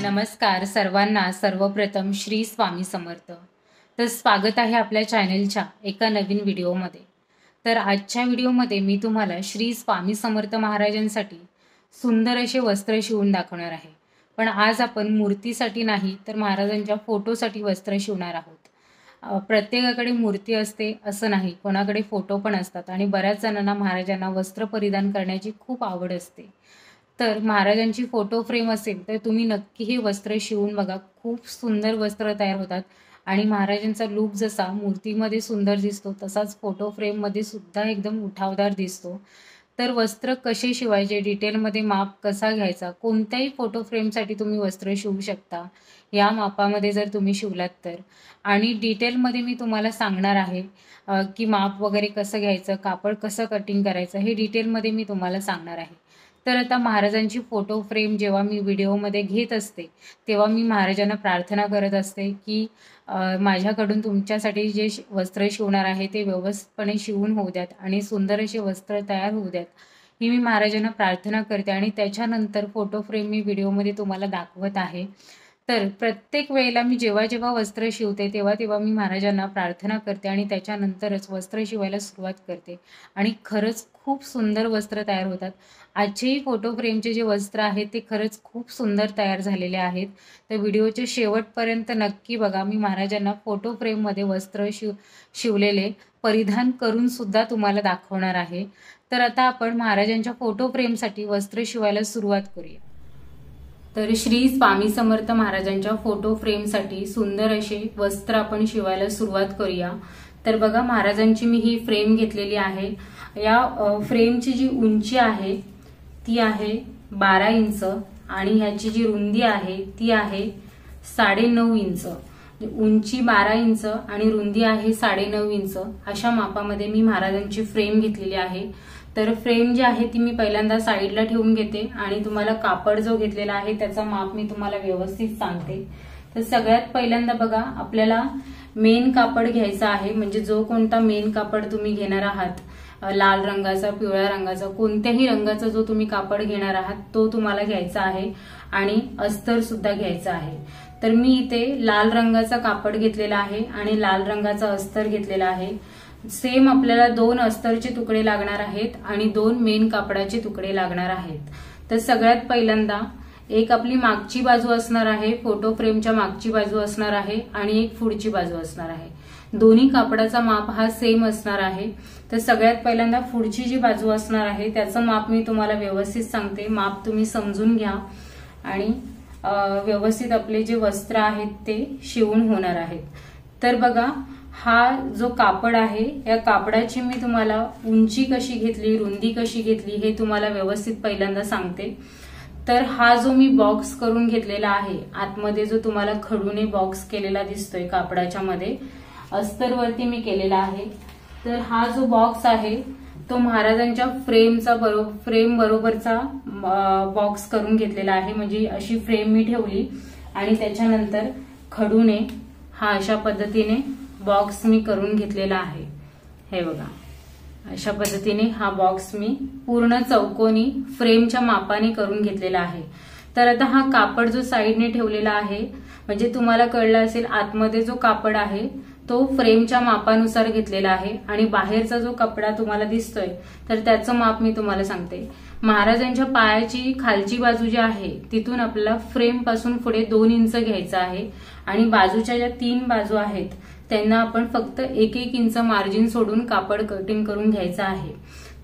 नमस्कार सर्वांना। सर्वप्रथम श्री स्वामी समर्थ। तर स्वागत आहे आपल्या चॅनलच्या एका नवीन व्हिडिओमध्ये। तर आजच्या व्हिडिओमध्ये मी तुम्हाला श्री स्वामी समर्थ महाराजांसाठी सुंदर असे वस्त्र शिवून दाखवणार आहे। पण आज आपण मूर्तीसाठी नाही तर महाराजांच्या फोटोसाठी वस्त्र शिवणार आहोत। प्रत्येकाकडे मूर्ती असते असं नाही, कोणाकडे फोटो पण असतात आणि बऱ्याच जणांना महाराजांना वस्त्र परिधान करण्याची खूप आवड असते। तर महाराजांची फोटो फ्रेम असेल तर तुम्ही नक्की हे वस्त्र शिवून बघा। खूप सुंदर वस्त्र तयार होतात आणि महाराजांचा लुक जसा मूर्तीमध्ये सुंदर दिसतो तसाच फोटो फ्रेममध्ये सुद्धा एकदम उठावदार दिसतो। तर वस्त्र कसे शिवायचे, डिटेलमध्ये माप कसा घ्यायचा, कोणत्याही फोटो फ्रेमसाठी तुम्ही वस्त्र शिवू शकता या मापामध्ये जर तुम्ही शिवलात तर। आणि डिटेलमध्ये मी तुम्हाला सांगणार आहे की माप वगैरे कसं घ्यायचं, कापड कसं कटिंग करायचं, हे डिटेलमध्ये मी तुम्हाला सांगणार आहे। तर आता महाराजांची फोटो फ्रेम जेव्हा मी व्हिडिओमध्ये घेत असते तेव्हा मी महाराजांना प्रार्थना करत असते की माझ्याकडून तुमच्यासाठी जे वस्त्र शिवणार आहे ते व्यवस्थितपणे शिवून होऊ द्यात आणि सुंदर असे वस्त्र तयार होऊ द्यात, ही मी महाराजांना प्रार्थना करते। आणि त्याच्यानंतर फोटो फ्रेम मी व्हिडिओमध्ये तुम्हाला दाखवत आहे। तर प्रत्येक वेळेला मी जेव्हा जेव्हा वस्त्र शिवते तेव्हा मी महाराजांना प्रार्थना करते आणि त्याच्यानंतरच वस्त्र शिवायला सुरुवात करते आणि खरंच खूप सुंदर वस्त्र तयार होतात। आजचेही फोटो फ्रेमचे जे वस्त्र आहेत ते खरंच खूप सुंदर तयार झालेले आहेत। तर व्हिडिओच्या शेवटपर्यंत नक्की बघा। मी महाराजांना फोटो फ्रेममध्ये वस्त्र शिवलेले परिधान करून सुद्धा तुम्हाला दाखवणार आहे। तर आता आपण महाराजांच्या फोटो फ्रेमसाठी वस्त्र शिवायला सुरुवात करूया। तर श्री स्वामी समर्थ महाराजांच्या फोटो फ्रेमसाठी सुंदर असे वस्त्र आपण शिवायला सुरुवात करूया। तर बघा, महाराजांची मी ही फ्रेम घेतलेली आहे। या फ्रेमची जी उंची आहे ती आहे 12 इंच आणि ह्याची जी रुंदी आहे ती आहे 9.5 इंच। उंची 12 इंच आणि रुंदी आहे 9.5 इंच। अशा मापामध्ये मी महाराजांची फ्रेम घेतलेली आहे। तर फ्रेम जी आहे ती मी पहिल्यांदा साईडला ठेवून घेते आणि तुम्हाला कापड जो घेतलेला आहे त्याचा माप मी तुम्हाला व्यवस्थित सांगते। तर सगळ्यात पहिल्यांदा बघा, आपल्याला मेन कापड घ्यायचा आहे। म्हणजे जो कोणता मेन कापड तुम्ही घेणार आहात, लाल रंगाचा, पिवळ्या रंगाचा, कोणत्याही रंगाचा जो तुम्ही कापड घेणार आहात तो तुम्हाला घ्यायचा आहे आणि अस्तर सुद्धा घ्यायचा आहे। तर मी इथे लाल रंगाचा कापड घेतलेला आहे आणि लाल रंगाचा अस्तर घेतलेला आहे। सेम आपल्याला 2 अस्तरचे तुकडे लागणार आहेत आणि 2 मेन कापडाचे तुकडे लागणार आहेत। तर सगळ्यात पहिल्यांदा एक आपली मागची बाजू असणार आहे, फोटो फ्रेमच्या मागची बाजू असणार आहे आणि एक पुढची बाजू असणार आहे। दोन्ही कापडाचा माप हा सेम असणार आहे। तर सगळ्यात पहिल्यांदा पुढची जी बाजू असणार आहे त्याचं माप मी तुम्हाला व्यवस्थित सांगते। माप तुम्ही समजून घ्या आणि व्यवस्थित आपले जे वस्त्र आहेत ते शिवून होणार आहेत। तर बघा, हा जो कापड आहे या कापडाची मी तुम्हाला उंची कशी घेतली, रुंदी कशी घेतली हे तुम्हाला व्यवस्थित पहिल्यांदा सांगते। तर हा जो मी बॉक्स करून घेतलेला आहे, आतमध्ये जो तुम्हाला खडूने बॉक्स केलेला दिसतोय कापडाच्या मध्ये, अस्तरवरती मी केलेला आहे। तर हा जो बॉक्स आहे तो महाराजांच्या फ्रेम बरोबरचा बॉक्स करून घेतलेला आहे। म्हणजे अशी फ्रेम मी ठेवली आणि त्याच्यानंतर खडूने हा अशा पद्धतीने बॉक्स मी करून घेतलेला आहे। हे बघा, अशा पद्धतीने हा बॉक्स मी पूर्ण चौकोनी फ्रेमच्या मापाने करून घेतलेला आहे। तर आता हा कापड जो साईडने ठेवलेला आहे, म्हणजे तुम्हाला कळलं असेल, आतमध्ये जो कापड आहे तो फ्रेमच्या मापानुसार घेतलेला आहे आणि बाहेरचा जो कपडा तुम्हाला दिसतोय तर त्याचं माप मी तुम्हाला सांगते। महाराजांच्या पायाची खालची बाजू जी आहे तिथून आपल्याला फ्रेम पासून पुढे 2 इंच घ्यायचं आहे आणि बाजूच्या ज्या 3 बाजू आहेत त्यांना आपण फक्त 1-1 इंच मार्जिन सोडून कापड कटिंग करून घ्यायचं आहे।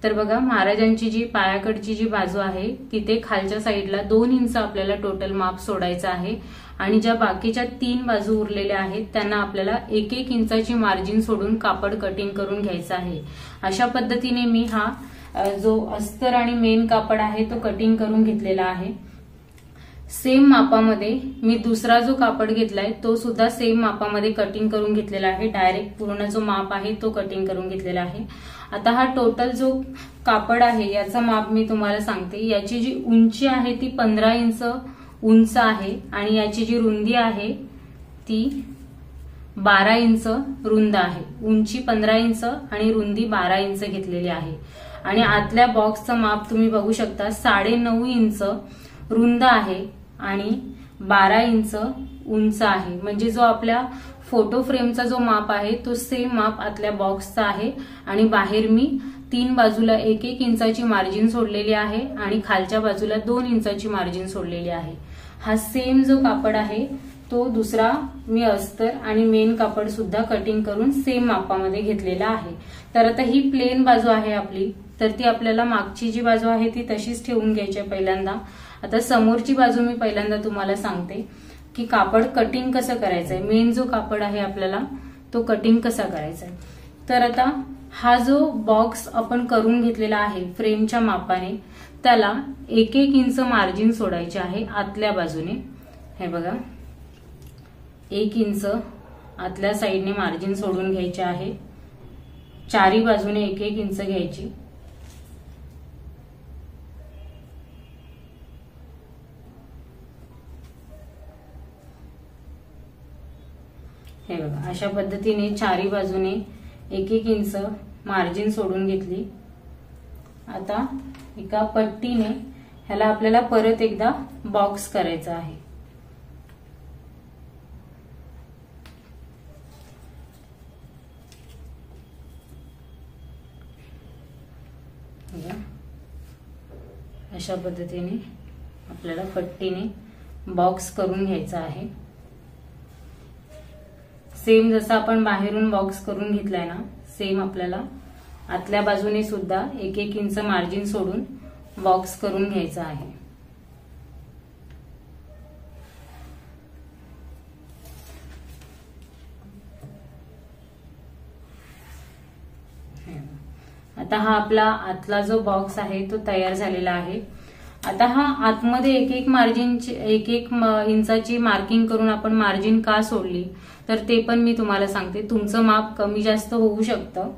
तर बघा, महाराजांची जी पायाकडची जी बाजू आहे तिथे खालच्या साईडला 2 इंच आपल्याला टोटल माप सोडायचं आहे आणि ज्या बाकीच्या 3 बाजू उरलेल्या आहेत त्यांना आपल्याला 1-1 इंचाची मार्जिन सोडून कापड कटिंग करून घ्यायचं आहे। अशा पद्धतीने मी हा जो अस्तर आणि मेन कापड आहे तो कटिंग करून घेतलेला आहे। सेम मापामध्ये मी दुसरा जो कापड घेतलाय तो सुद्धा सेम मापामध्ये कटिंग करून घेतलेला आहे। डायरेक्ट पूर्ण जो माप आहे तो कटिंग करून घेतलेला आहे। आता हा टोटल जो कापड आहे याचा माप मी तुम्हाला सांगते। याची जी उंची आहे ती 15 इंच उंच आहे आणि याची जी रुंदी आहे ती 12 इंच रुंद आहे। उंची 15 इंच आणि रुंदी 12 इंच घेतलेली आहे आणि आतल्या बॉक्सचं माप तुम्ही बघू शकता 9.5 इंच रुंद आहे आणि 12 इंच उंच आहे, म्हणजे जो आपल्या फोटो फ्रेमचा जो माप आहे तो सेम माप आतल्या बॉक्सचा आहे. आणि बाहेर मी 3 बाजूला 1-1 इंचाची मार्जिन सोडलेली आहे आणि खालच्या बाजूला 2 इंचाची मार्जिन सोडलेली आहे. हा सेम जो कापड आहे तो दुसरा मी अस्तर आणि मेन कापड सुद्धा कटिंग करून सेम मापामध्ये घेतलेला आहे. तर आता ही प्लेन बाजू आहे आपली, तर ती आपल्याला मागची जी बाजू आहे ती तशीच ठेवून घ्यायची आहे पहिल्यांदा. आता समोरची बाजू मी पहिल्यांदा तुम्हाला सांगते की कापड कटिंग कसं करायचंय. मेन जो कापड आहे आपल्याला तो कटिंग कसा करायचा आहे. तर आता हा जो बॉक्स आपण करून घेतलेला आहे फ्रेमच्या मापाने, त्याला 1-1 इंच मार्जिन सोडायचे आहे आतल्या बाजूने. हे बघा, 1 इंच आतल्या साईडने मार्जिन सोडून घ्यायचे आहे. चारी बाजूने 1-1 इंच घ्यायची. हे बघा, अशा पद्धतीने चारी बाजूने 1-1 इंच मार्जिन सोडून घेतली. आता एका पट्टीने ह्याला आपल्याला परत एकदा बॉक्स करायचा आहे. अशा पद्धतीने आपल्याला पट्टीने बॉक्स करून घ्यायचा आहे. सेम जसं आपण बाहेरून बॉक्स करून घेतलाय ना, सेम आपल्याला आतल्या बाजूने सुद्धा 1-1 इंच मार्जिन सोडून बॉक्स करून घ्यायचा आहे. आता हा आपला आतला जो बॉक्स आहे तो तयार झालेला आहे. आता हा आतमध्ये 1-1 मार्जिनची 1-1 इंचाची मार्किंग करून आपण मार्जिन का सोडली तर ते पण मी तुम्हाला सांगते. तुमचं माप कमी जास्त होऊ शकतं.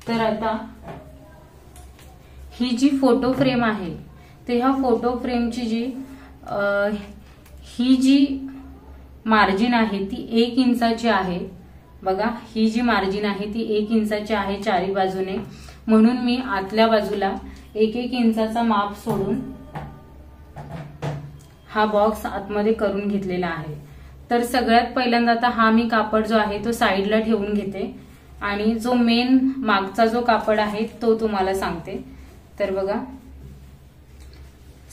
तर आता ही जी फोटो फ्रेम आहे ते ह्या फोटो फ्रेमची ही जी मार्जिन आहे ती 1 इंचाची आहे. बघा, ही जी मार्जिन आहे ती 1 इंचाची आहे चारी बाजूने, म्हणून मी आतल्या बाजूला 1-1 इंचाचा माप सोडून हा बॉक्स आतमध्ये करून घेतलेला आहे. तर सगळ्यात पहिल्यांदा आता हा मी कापड जो आहे तो साईडला ठेवून घेते आणि जो मेन मागचा जो कापड आहे तो तुम्हाला सांगते. तर बघा,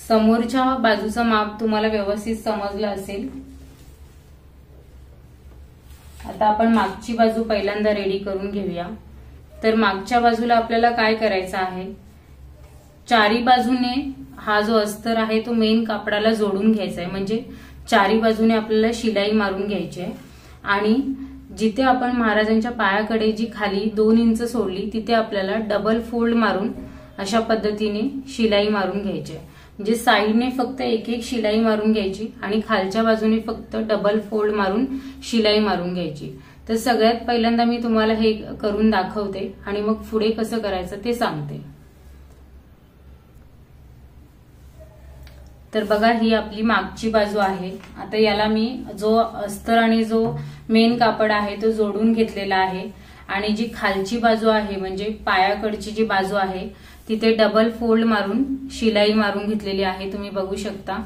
समोरच्या बाजूचं माप तुम्हाला व्यवस्थित समजलं असेल. आता आपण मागची बाजू पहिल्यांदा रेडी करून घेऊया. तर मागच्या बाजूला आपल्याला काय करायचं आहे, चारी बाजूने हा जो अस्तर आहे तो मेन कापडाला जोडून घ्यायचा आहे. म्हणजे चारी बाजूने आपल्याला शिलाई मारून घ्यायची आहे आणि जिथे आपण महाराजांच्या पायाकडे जी खाली 2 इंच सोडली तिथे आपल्याला डबल फोल्ड मारून अशा पद्धतीने शिलाई मारून घ्यायची आहे. म्हणजे साईडने फक्त 1-1 शिलाई मारून घ्यायची आणि खालच्या बाजूने फक्त डबल फोल्ड मारून शिलाई मारून घ्यायची. तर सगळ्यात पहिल्यांदा मी तुम्हाला हे करून दाखवते आणि मग पुढे कसं करायचं ते सांगते. तर बघा, ही आपली मागची बाजू आहे. आता याला मी जो अस्तर आणि जो मेन कापड आहे तो जोडून घेतलेला आहे आणि जी खालची बाजू आहे म्हणजे पायाकडची जी बाजू आहे तिथे डबल फोल्ड मारून शिलाई मारून घेतलेली आहे, तुम्ही बघू शकता.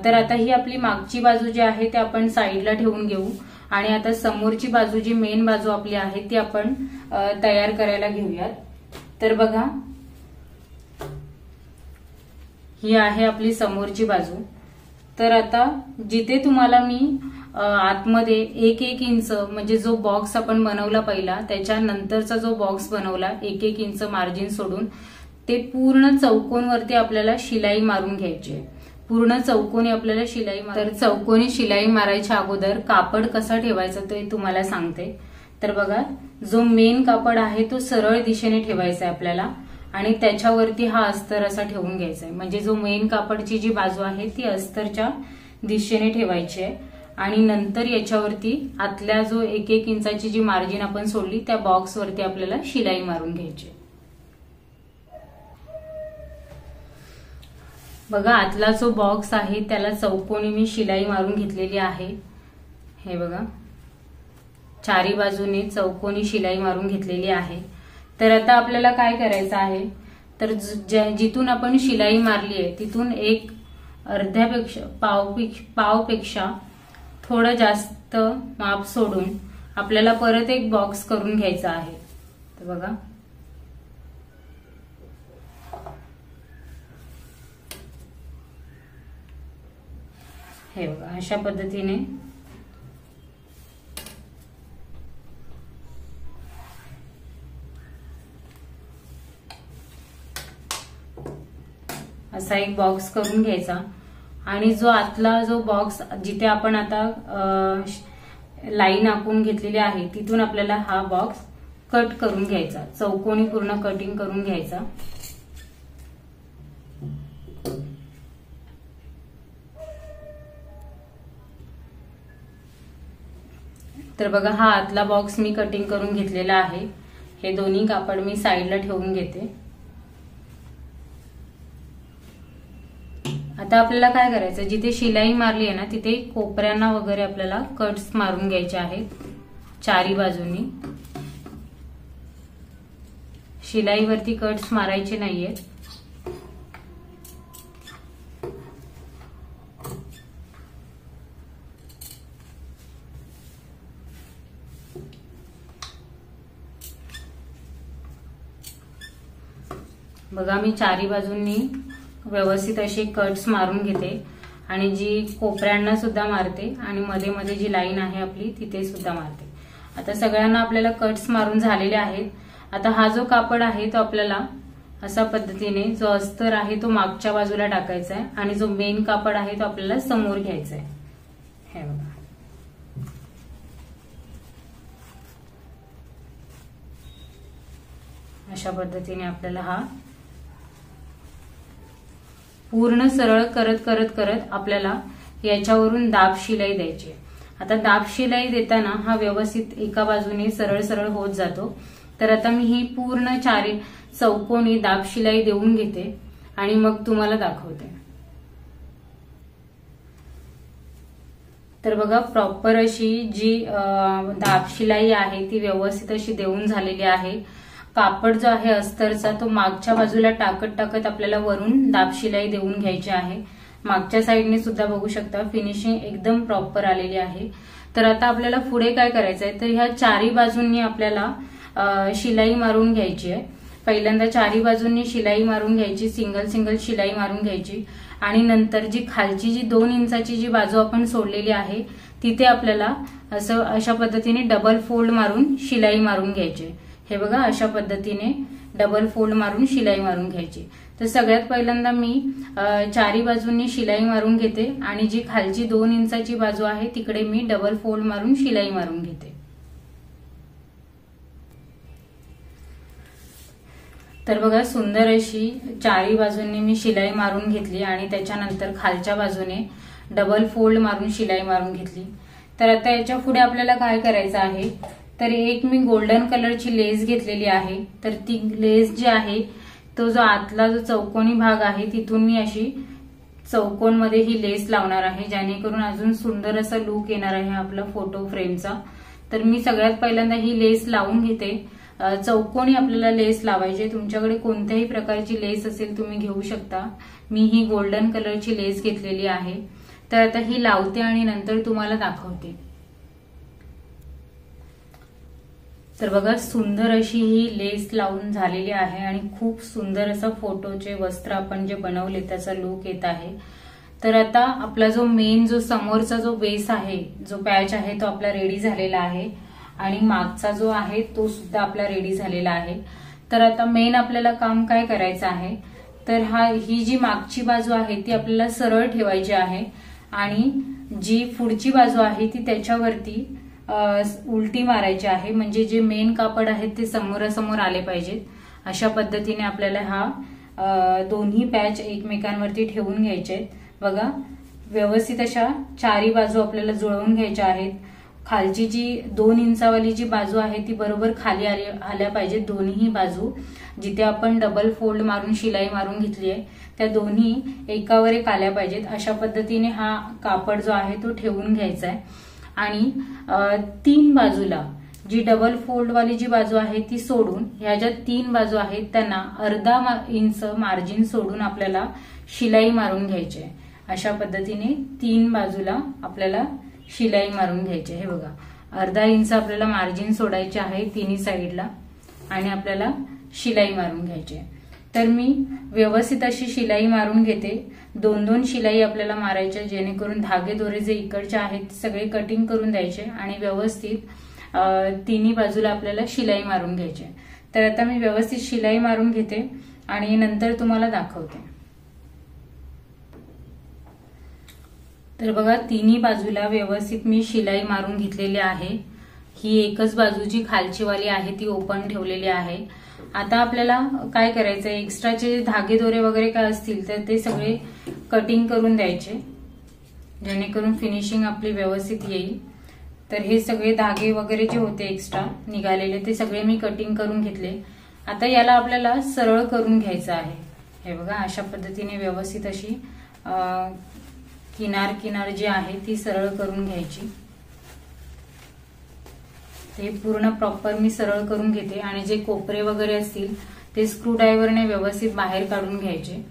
तर आता ही आपली मागची बाजू जी आहे ते आपण साईडला ठेवून घेऊ आणि आता समोरची बाजू जी मेन बाजू आपली आहे ती आपण तयार करायला घेऊयात. तर बघा, ही आहे आपली समोरची बाजू. तर आता जिथे तुम्हाला मी आतमध्ये 1-1 इंच म्हणजे जो बॉक्स आपण बनवला पहिला त्याच्यानंतरचा जो बॉक्स बनवला 1-1 इंच मार्जिन सोडून ते पूर्ण चौकोनवरती आपल्याला शिलाई मारून घ्यायची आहे. पूर्ण चौकोनी आपल्याला शिलाई तर चौकोनी शिलाई मारायच्या अगोदर कापड कसा ठेवायचा ते तुम्हाला सांगते. तर बघा, जो मेन कापड आहे तो सरळ दिशेने ठेवायचा आहे आपल्याला आणि त्याच्यावरती हा अस्तर असा ठेवून घ्यायचा आहे. म्हणजे जो मेन कापडची जी बाजू आहे ती अस्तरच्या दिशेने ठेवायची आहे आणि नंतर याच्यावरती आतल्या जो 1-1 इंचाची जी मार्जिन आपण सोडली त्या बॉक्सवरती आपल्याला शिलाई मारून घ्यायची. बघा, आतला जो बॉक्स आहे त्याला चौकोनी मी शिलाई मारून घेतलेली आहे. हे बघा, चारी बाजूने चौकोनी शिलाई मारून घेतलेली आहे. तर आता आपल्याला काय करायचं आहे, तर जिथून आपण शिलाई मारली आहे तिथून एक अर्ध्यापेक्षा पावपेक्षा थोडं जास्त माप सोडून आपल्याला परत एक बॉक्स करून घ्यायचा आहे। तर बघा हे बघा अशा पद्धतीने असा एक बॉक्स करून घ्यायचा आणि जो आतला जो बॉक्स जिथे आपण आता लाईन आखून घेतलेली आहे तिथून आपल्याला हा बॉक्स कट करून घ्यायचा, चौकोनी पूर्ण कटिंग करून घ्यायचा। तर बघा हा आतला बॉक्स मी कटिंग करून घेतलेला आहे। हे दोन्ही कापड मी साईडला ठेवून घेते। आता आपल्याला काय करायचं, जिथे शिलाई मारली आहे ना तिथे कोपऱ्यांना वगैरे आपल्याला कट्स मारून घ्यायचे आहेत चारी बाजूनी। शिलाईवरती कट्स मारायचे नाहीयेत। बघा मी चारी बाजूंनी व्यवस्थित असे कट्स मारून घेते आणि जी कोपऱ्यांना सुद्धा मारते आणि मध्ये मध्ये जी लाईन आहे आपली तिथे सुद्धा मारते। आता सगळ्यांना आपल्याला कट्स मारून झालेले आहेत। आता हा जो कापड आहे तो आपल्याला अशा पद्धतीने जो अस्तर आहे तो मागच्या बाजूला टाकायचा आहे आणि जो मेन कापड आहे तो आपल्याला समोर घ्यायचा आहे। हे बघा अशा पद्धतीने आपल्याला हा पूर्ण सरळ करत करत करत आपल्याला याच्यावरून दाब शिलाई द्यायची। आता दाब शिलाई देताना हा व्यवस्थित एका बाजूने सरळ सरळ होत जातो। तर आता मी ही पूर्ण चारी चौकोनी दाब शिलाई देऊन घेते आणि मग तुम्हाला दाखवते। तर बघा प्रॉपर अशी जी दाब शिलाई आहे ती व्यवस्थित अशी देऊन झालेली आहे। कापड जो आहे अस्तरचा तो मागच्या बाजूला टाकत टाकत आपल्याला वरून दाब शिलाई देऊन घ्यायची आहे। मागच्या साईडने सुद्धा बघू शकता फिनिशिंग एकदम प्रॉपर आलेली आहे। तर आता आपल्याला पुढे काय करायचं आहे, तर ह्या चारी बाजूंनी आपल्याला शिलाई मारून घ्यायची आहे। पहिल्यांदा चारी बाजूंनी शिलाई मारून घ्यायची, सिंगल सिंगल शिलाई मारून घ्यायची आणि नंतर जी खालची जी 2 इंचाची जी बाजू आपण सोडलेली आहे तिथे आपल्याला असं अशा पद्धतीने डबल फोल्ड मारून शिलाई मारून घ्यायची। हे बघा अशा पद्धतीने डबल फोल्ड मारून शिलाई मारून घ्यायची। तर सगळ्यात पहिल्यांदा मी चारी बाजूंनी शिलाई मारून घेते आणि जी खालची 2 इंचाची बाजू आहे तिकडे मी डबल फोल्ड मारून शिलाई मारून घेते। तर बघा सुंदर अशी चारी बाजूंनी मी शिलाई मारून घेतली आणि त्याच्यानंतर खालच्या बाजूने डबल फोल्ड मारून शिलाई मारून घेतली। तर आता याच्या पुढे आपल्याला काय करायचं आहे, तर एक मी गोल्डन कलरची लेस घेतलेली आहे। तर ती लेस जी आहे तो जो आतला जो चौकोनी भाग आहे तिथून मी अशी चौकोनमध्ये ही लेस लावणार आहे, जेणेकरून अजून सुंदर असा लुक येणार आहे आपला फोटो फ्रेमचा। तर मी सगळ्यात पहिल्यांदा ही लेस लावून घेते। चौकोनी आपल्याला लेस लावायची, तुमच्याकडे कोणत्याही प्रकारची लेस असेल तुम्ही घेऊ शकता। मी ही गोल्डन कलरची लेस घेतलेली आहे। तर आता ही लावते आणि नंतर तुम्हाला दाखवते। तर बघा सुंदर अशी ही लेस लावून झालेली आहे आणि खूप सुंदर असं फोटोचे वस्त्र आपण जे बनवले त्याचा लुक येत आहे। तर आता आपला जो मेन जो समोरचा जो बेस आहे, जो पॅच आहे तो आपला रेडी झालेला आहे आणि मागचा जो आहे तो सुद्धा आपला रेडी झालेला आहे। तर आता मेन आपल्याला काम काय करायचं आहे, तर ही जी मागची बाजू आहे ती आपल्याला सरळ ठेवायची आहे आणि जी पुढची बाजू आहे ती त्याच्यावरती उलटी मारायची आहे, म्हणजे जे मेन कापड आहेत ते समोरासमोर आले पाहिजेत। अशा पद्धतीने आपल्याला हा दोन्ही पॅच एकमेकांवरती ठेवून घ्यायचे आहेत। बघा व्यवस्थित अशा चारी बाजू आपल्याला जुळवून घ्यायच्या आहेत। खालची जी 2 इंचावाली जी बाजू आहे ती बरोबर खाली आल्या पाहिजेत दोन्ही बाजू। जिथे आपण डबल फोल्ड मारून शिलाई मारून घेतली आहे त्या दोन्ही एकावर एक आल्या पाहिजेत। अशा पद्धतीने हा कापड जो आहे तो ठेवून घ्यायचा आहे आणि 3 बाजूला जी डबल फोल्ड वाली जी बाजू आहे ती सोडून ह्या ज्या 3 बाजू आहेत त्यांना अर्धा इंच मार्जिन सोडून आपल्याला शिलाई मारून घ्यायची आहे। अशा पद्धतीने 3 बाजूला आपल्याला शिलाई मारून घ्यायची. हे बघा, अर्धा इंच आपल्याला मार्जिन सोडायचे आहे तिन्ही साईडला आणि आपल्याला शिलाई मारून घ्यायची. तर मी व्यवस्थित अशी शिलाई मारून घेते. 2-2 शिलाई आपल्याला मारायच्या, जेणेकरून धागे दोरे जे इकडचे आहेत सगळे कटिंग करून द्यायचे आणि व्यवस्थित तिन्ही बाजूला आपल्याला शिलाई मारून घ्यायची. तर आता मी व्यवस्थित शिलाई मारून घेते आणि नंतर तुम्हाला दाखवते. तर बघा, तिन्ही बाजूला व्यवस्थित मी शिलाई मारून घेतलेली आहे. ही एकच बाजू जी खालची वाली आहे ती ओपन ठेवलेली आहे. आता आपल्याला काय करायचं, एक्स्ट्राचे धागे दोरे वगैरे काय असतील तर ते सगळे कटिंग करून द्यायचे, जेणेकरून फिनिशिंग आपली व्यवस्थित येईल. तर हे सगळे धागे वगैरे जे होते एक्स्ट्रा निघालेले ते सगळे मी कटिंग करून घेतले. आता याला आपल्याला सरळ करून घ्यायचं आहे. हे बघा, अशा पद्धतीने व्यवस्थित अशी किनार जी आहे ती सरळ करून घ्यायची. हे पूर्ण प्रॉपर मी सरळ करून घेते आणि जे कोपरे वगैरे असतील ते स्क्रू ड्रायव्हरने व्यवस्थित बाहेर काढून घ्यायचे.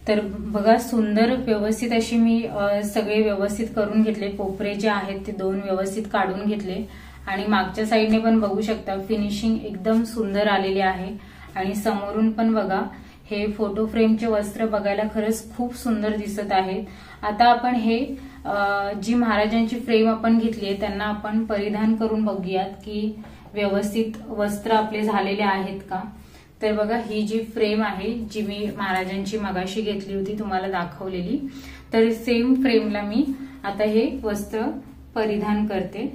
तर बघा, सुंदर व्यवस्थित अशी मी सगळे व्यवस्थित करून घेतले. कोपरे जे आहेत ते 2 व्यवस्थित काढून घेतले आणि मागच्या साईडने पण बघू शकता फिनिशिंग एकदम सुंदर आलेली आहे. आणि समोरून पण बघा, हे फोटो फ्रेमचे वस्त्र बघायला खरंच खूप सुंदर दिसत आहेत. आता आपण हे जी महाराजांची फ्रेम आपण घेतली आहे त्यांना आपण परिधान करून बघूयात की व्यवस्थित वस्त्र आपले झालेले आहेत का. तर बघा, ही जी फ्रेम आहे जी मी महाराजांची मगाशी घेतली होती तुम्हाला दाखवलेली, तर सेम फ्रेमला मी आता हे वस्त्र परिधान करते.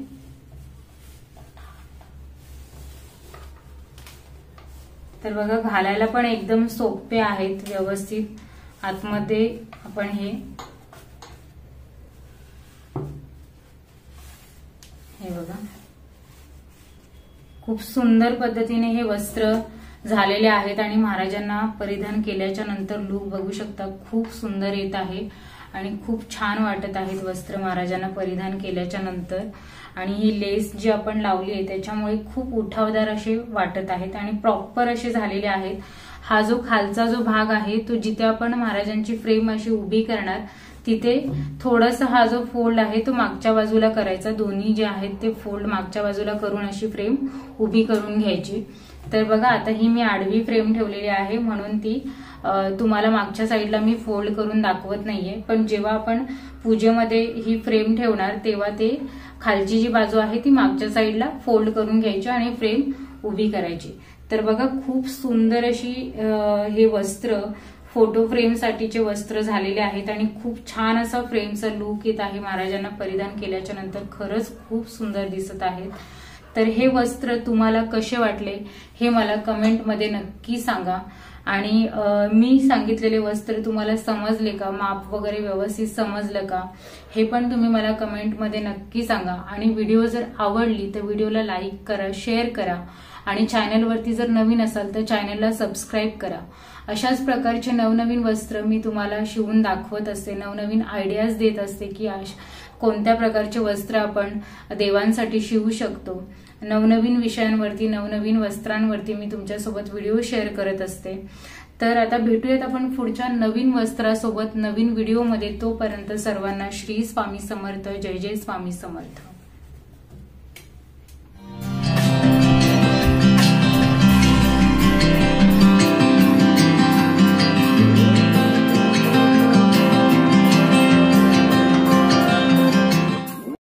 तर बघा, घालायला पण एकदम सोपे आहेत. व्यवस्थित आतमध्ये आपण हे बघा, खूप सुंदर पद्धतीने हे वस्त्र झालेले आहेत आणि महाराजांना परिधान केल्याच्या नंतर लुक बघू शकता, खूप सुंदर येत आहे आणि खूप छान वाटत आहेत वस्त्र महाराजांना परिधान केल्याच्या नंतर. आणि ही लेस जी आपण लावली आहे त्याच्यामुळे खूप उठावदार असे वाटत आहेत आणि प्रॉपर असे झालेले आहेत. हा जो खालचा जो भाग आहे तो जिथे आपण महाराजांची फ्रेम अशी उभी करणार तिथे थोडासा हा जो फोल्ड आहे तो मागच्या बाजूला करायचा. दोन्ही जे आहेत ते फोल्ड मागच्या बाजूला करून अशी फ्रेम उभी करून घ्यायची. तर बघा, आता ही मी आडवी फ्रेम ठेवलेली आहे म्हणून ती तुम्हाला मागच्या साईडला मी फोल्ड करून दाखवत नाहीये. पण जेव्हा आपण पूजेमध्ये ही फ्रेम ठेवणार तेव्हा ते खालची जी बाजू आहे ती मागच्या साईडला फोल्ड करून घ्यायची आणि फ्रेम उभी करायची. तर बघा, खूप सुंदर अशी हे वस्त्र फोटो फ्रेमसाठीचे वस्त्र झालेले आहेत आणि खूप छान असा फ्रेमचा लुक येत आहे. महाराजांना परिधान केल्याच्या नंतर खरंच खूप सुंदर दिसत आहेत. तर हे वस्त्र तुम्हाला कसे वाटले हे मला कमेंटमध्ये नक्की सांगा. आणि मी सांगितलेले वस्त्र तुम्हाला समजले का, माप वगैरे व्यवस्थित समजलं का, हे पण तुम्ही मला कमेंटमध्ये नक्की सांगा. आणि व्हिडिओ जर आवडली तर व्हिडिओला लाईक करा, शेअर करा आणि चॅनलवरती जर नवीन असाल तर चॅनलला सबस्क्राईब करा. अशाच प्रकारचे नवनवीन वस्त्र मी तुम्हाला शिवून दाखवत असते, नवनवीन आयडियाज देत असते की कोणत्या प्रकारचे वस्त्र आपण देवांसाठी शिवू शकतो. नवनवीन विषयांवरती, नवनवीन वस्त्रांवरती मी तुमच्यासोबत व्हिडिओ शेअर करत असते. तर आता भेटूयात आपण पुढच्या नवीन वस्त्रासोबत नवीन व्हिडिओमध्ये. तोपर्यंत सर्वांना श्री स्वामी समर्थ. जय जय स्वामी समर्थ.